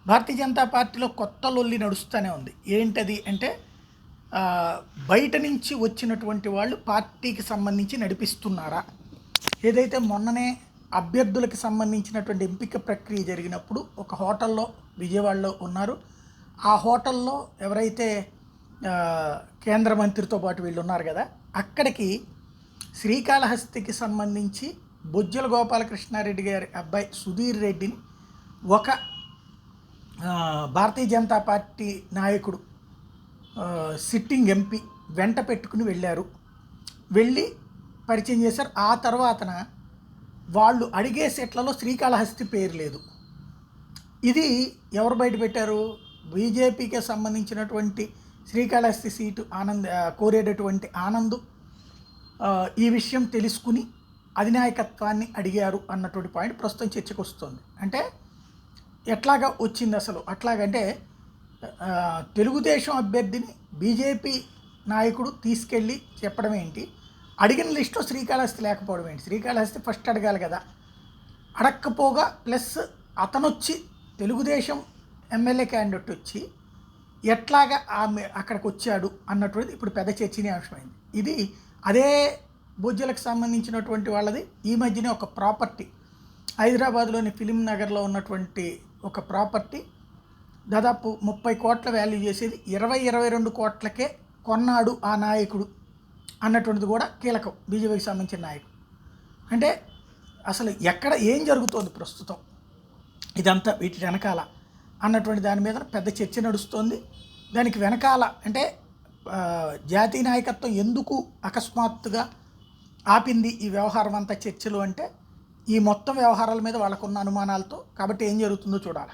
భారతీయ జనతా పార్టీలో కొత్త లొల్లి నడుస్తూనే ఉంది. ఏంటది అంటే బయట నుంచి వచ్చినటువంటి వాళ్ళు పార్టీకి సంబంధించి నడిపిస్తున్నారా? ఏదైతే మొన్ననే అభ్యర్థులకు సంబంధించినటువంటి ఎంపిక ప్రక్రియ జరిగినప్పుడు ఒక హోటల్లో విజయవాడలో ఉన్నారు. ఆ హోటల్లో ఎవరైతే కేంద్ర మంత్రితో పాటు వీళ్ళు ఉన్నారు కదా, అక్కడికి శ్రీకాళహస్తికి సంబంధించి బొజ్జల గోపాలకృష్ణారెడ్డి గారి అబ్బాయి సుధీర్ రెడ్డిని ఒక భారతీయ జనతా పార్టీ నాయకుడు సిట్టింగ్ ఎంపీ వెంట పెట్టుకుని వెళ్ళారు. వెళ్ళి పరిచయం చేశారు. ఆ తర్వాతన వాళ్ళు అడిగే సెట్లలో శ్రీకాళహస్తి పేరు లేదు. ఇది ఎవరు బయట పెట్టారు? బీజేపీకి సంబంధించినటువంటి శ్రీకాళహస్తి సీటు కోరేటటువంటి ఆనంద్ ఈ విషయం తెలుసుకుని అధినాయకత్వాన్ని అడిగారు అన్నటువంటి పాయింట్ ప్రస్తుతం చర్చకు వస్తుంది. అంటే ఎట్లాగా వచ్చింది అసలు? అట్లాగంటే తెలుగుదేశం అభ్యర్థిని బీజేపీ నాయకుడు తీసుకెళ్ళి చెప్పడం ఏంటి, అడిగిన లిస్టులో శ్రీకాళహస్తి లేకపోవడం ఏంటి? శ్రీకాళహస్తి ఫస్ట్ అడగాలి కదా. అడక్కపోగా ప్లస్ అతనొచ్చి తెలుగుదేశం ఎమ్మెల్యే క్యాండిడేట్ వచ్చి ఎట్లాగా ఆమె అక్కడికి వచ్చాడు అన్నటువంటిది ఇప్పుడు పెద్ద చర్చనీయాంశమైంది. ఇది అదే బొజ్జలకు సంబంధించినటువంటి వాళ్ళది. ఈ మధ్యనే ఒక ప్రాపర్టీ హైదరాబాద్లోని ఫిలిం నగర్లో ఉన్నటువంటి ఒక ప్రాపర్టీ దాదాపు 30 కోట్ల వాల్యూ చేసేది 22 కోట్లకే కొన్నాడు ఆ నాయకుడు అన్నటువంటిది కూడా కీలకం. బీజేపీకి సంబంధించిన నాయకుడు అంటే అసలు ఎక్కడ ఏం జరుగుతోంది ప్రస్తుతం, ఇదంతా వీటి వెనకాల అన్నటువంటి దాని మీద పెద్ద చర్చ నడుస్తోంది. దానికి వెనకాల అంటే జాతీయ నాయకత్వం ఎందుకు అకస్మాత్తుగా ఆపింది ఈ వ్యవహారం అంతా చర్చలు అంటే ఈ మొత్తం వ్యవహారాల మీద వాళ్ళకున్న అనుమానాలతో. కాబట్టి ఏం జరుగుతుందో చూడాలి.